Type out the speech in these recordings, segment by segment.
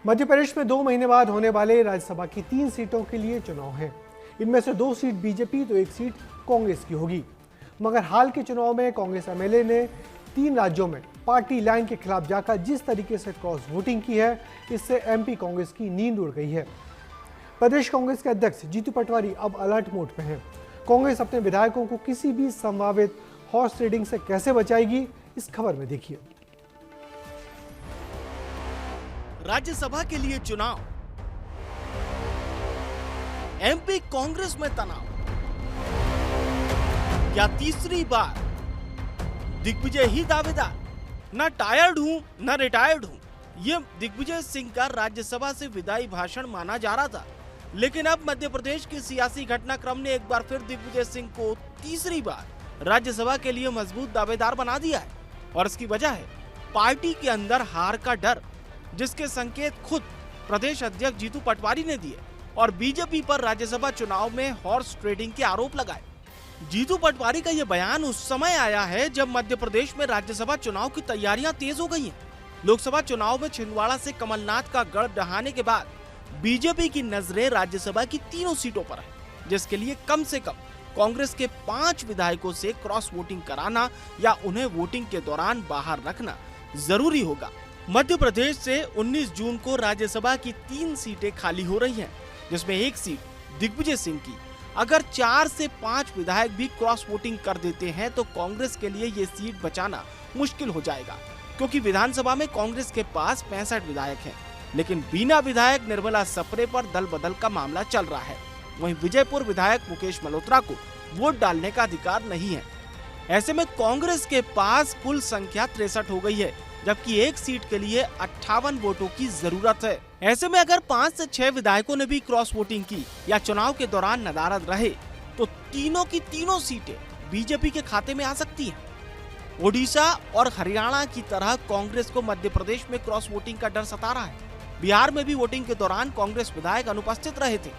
मध्य प्रदेश में 2 महीने बाद होने वाले राज्यसभा की 3 सीटों के लिए चुनाव है। इनमें से 2 सीट बीजेपी तो 1 सीट कांग्रेस की होगी। मगर हाल के चुनाव में कांग्रेस एमएलए ने 3 राज्यों में पार्टी लाइन के खिलाफ जाकर जिस तरीके से क्रॉस वोटिंग की है, इससे एमपी कांग्रेस की नींद उड़ गई है। प्रदेश कांग्रेस के अध्यक्ष जीतू पटवारी अब अलर्ट मोड पे हैं। कांग्रेस अपने विधायकों को किसी भी संभावित हॉर्स ट्रेडिंग से कैसे बचाएगी, इस खबर में देखिए। राज्यसभा के लिए चुनाव, एमपी कांग्रेस में तनाव। क्या तीसरी बार दिग्विजय ही दावेदार? न टायर्ड हूं न रिटायर्ड हूं, ये दिग्विजय सिंह का राज्यसभा से विदाई भाषण माना जा रहा था। लेकिन अब मध्य प्रदेश के सियासी घटनाक्रम ने एक बार फिर दिग्विजय सिंह को तीसरी बार राज्यसभा के लिए मजबूत दावेदार बना दिया है। और इसकी वजह है पार्टी के अंदर हार का डर, जिसके संकेत खुद प्रदेश अध्यक्ष जीतू पटवारी ने दिए और बीजेपी पर राज्यसभा चुनाव में हॉर्स ट्रेडिंग के आरोप लगाए। जीतू पटवारी का यह बयान उस समय आया है जब मध्य प्रदेश में राज्यसभा चुनाव की तैयारियां तेज हो गई हैं। लोकसभा चुनाव में छिंदवाड़ा से कमलनाथ का गढ़ ढहाने के बाद बीजेपी की नजरें राज्यसभा की तीनों सीटों पर है, जिसके लिए कम से कम कांग्रेस के 5 विधायकों से क्रॉस वोटिंग कराना या उन्हें वोटिंग के दौरान बाहर रखना जरूरी होगा। मध्य प्रदेश से 19 जून को राज्यसभा की 3 सीटें खाली हो रही हैं, जिसमें 1 सीट दिग्विजय सिंह की। अगर 4 से 5 विधायक भी क्रॉस वोटिंग कर देते हैं तो कांग्रेस के लिए ये सीट बचाना मुश्किल हो जाएगा, क्योंकि विधानसभा में कांग्रेस के पास 65 विधायक हैं। लेकिन बिना विधायक निर्मला सप्रे पर दल बदल का मामला चल रहा है। वहीं विजयपुर विधायक मुकेश मल्होत्रा को वोट डालने का अधिकार नहीं है। ऐसे में कांग्रेस के पास कुल संख्या 63 हो गई है, जबकि 1 सीट के लिए 58 वोटों की जरूरत है। ऐसे में अगर 5 से 6 विधायकों ने भी क्रॉस वोटिंग की या चुनाव के दौरान नदारद रहे तो तीनों की तीनों सीटें बीजेपी के खाते में आ सकती हैं। ओडिशा और हरियाणा की तरह कांग्रेस को मध्य प्रदेश में क्रॉस वोटिंग का डर सता रहा है। बिहार में भी वोटिंग के दौरान कांग्रेस विधायक अनुपस्थित रहे थे।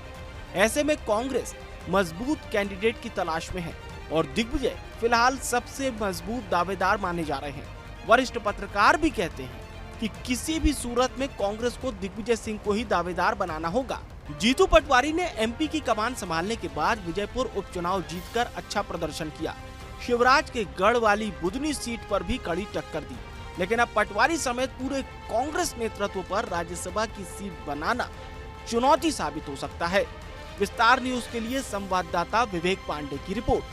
ऐसे में कांग्रेस मजबूत कैंडिडेट की तलाश में है और दिग्विजय फिलहाल सबसे मजबूत दावेदार माने जा रहे हैं। वरिष्ठ पत्रकार भी कहते हैं कि किसी भी सूरत में कांग्रेस को दिग्विजय सिंह को ही दावेदार बनाना होगा। जीतू पटवारी ने एमपी की कमान संभालने के बाद विजयपुर उपचुनाव जीतकर अच्छा प्रदर्शन किया। शिवराज के गढ़ वाली बुदनी सीट पर भी कड़ी टक्कर दी। लेकिन अब पटवारी समेत पूरे कांग्रेस नेतृत्व पर राज्यसभा की सीट बनाना चुनौती साबित हो सकता है। विस्तार न्यूज के लिए संवाददाता विवेक पांडे की रिपोर्ट।